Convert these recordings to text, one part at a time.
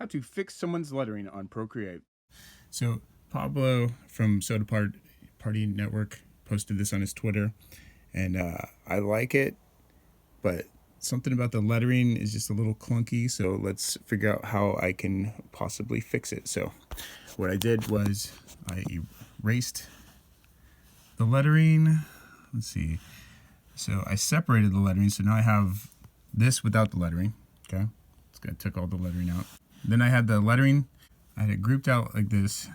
How to fix someone's lettering on Procreate. So Pablo from Soda Party Network posted this on his Twitter, and I like it, but something about the lettering is just a little clunky, so let's figure out how I can possibly fix it. So what I did was I erased the lettering. Let's see. So I separated the lettering, so now I have this without the lettering. Okay, I took all the lettering out. Then I had the lettering, I had it grouped out like this,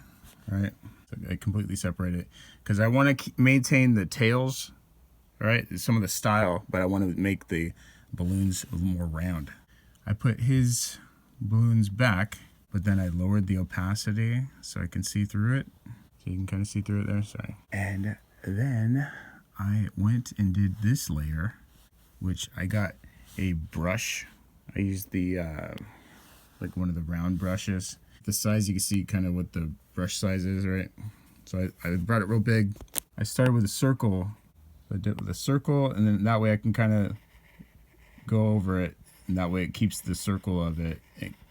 right? So I completely separated it because I want to maintain the tails, right? Some of the style, but I want to make the balloons a little more round. I put his balloons back, but then I lowered the opacity so I can see through it. So you can kind of see through it there, sorry. And then I went and did this layer, which I got a brush. I used the, like one of the round brushes. The size, you can see kind of what the brush size is, right? So I brought it real big. I started with a circle. So I did it with a circle, and then that way I can kind of go over it, and that way it keeps the circle of it,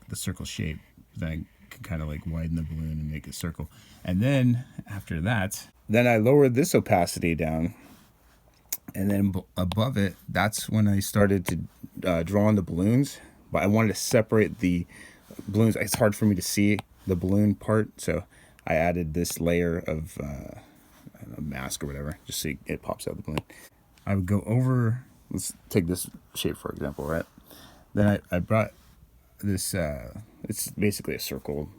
the circle shape. Then I can kind of like widen the balloon and make a circle. And then after that, then I lowered this opacity down, and then above it, that's when I started to draw on the balloons. But I wanted to separate the balloons. It's hard for me to see the balloon part, so I added this layer of a mask or whatever, just so it pops out the balloon. I would go over, let's take this shape for example, right? Then I brought this, it's basically a circle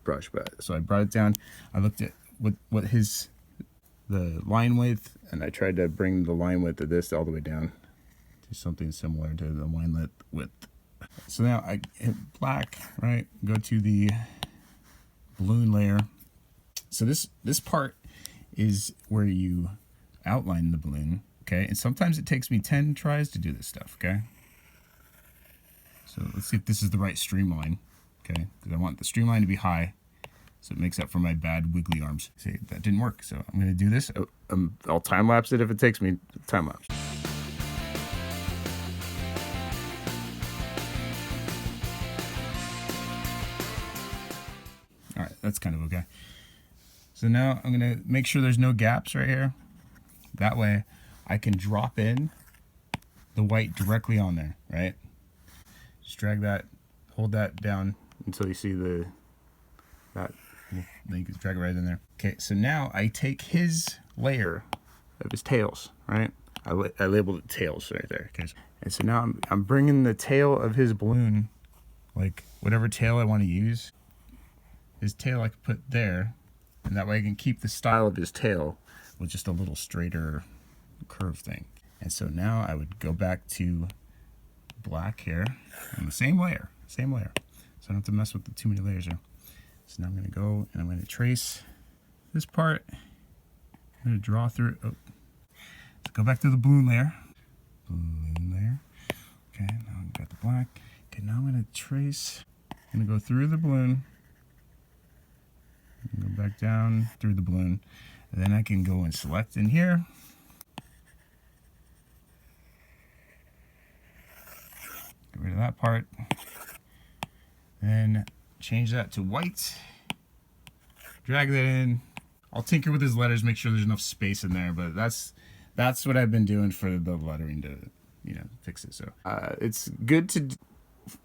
brush, but so I brought it down. I looked at what the line width, and I tried to bring the line width of this all the way down to something similar to the line width. So now I hit black, right? Go to the balloon layer. So this part is where you outline the balloon, okay? And sometimes it takes me 10 tries to do this stuff, okay? So let's see if this is the right streamline, okay? Because I want the streamline to be high, so it makes up for my bad wiggly arms. See, that didn't work, so I'm gonna do this. I'll time lapse it if it takes me time lapse. All right, that's kind of okay. So now I'm gonna make sure there's no gaps right here. That way I can drop in the white directly on there, right? Just drag that, hold that down until you see that. Then you can drag it right in there. Okay, so now I take his layer of his tails, right? I labeled it tails right there. Okay, and so now I'm bringing the tail of his balloon, like whatever tail I want to use. His tail I can put there, and that way I can keep the style of his tail with just a little straighter curve thing. And so now I would go back to black here on the same layer. So I don't have to mess with the too many layers here. So now I'm gonna go and I'm gonna trace this part. I'm gonna draw through, oh. So go back to the balloon layer. Okay, now I've got the black. Okay, now I'm gonna trace, I'm gonna go through the balloon, go back down through the balloon, and then I can go and select in here. Get rid of that part. Then change that to white. Drag that in. I'll tinker with his letters, make sure there's enough space in there, but that's what I've been doing for the lettering to, fix it. So it's good to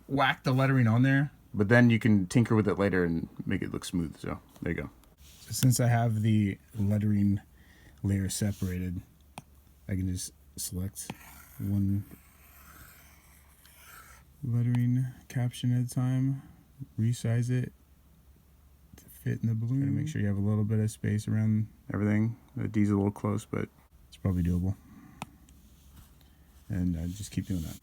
whack the lettering on there, but then you can tinker with it later and make it look smooth. So there you go. So since I have the lettering layer separated, I can just select one lettering caption at a time, resize it to fit in the balloon. Gotta make sure you have a little bit of space around everything. The D's a little close, but it's probably doable. And just keep doing that.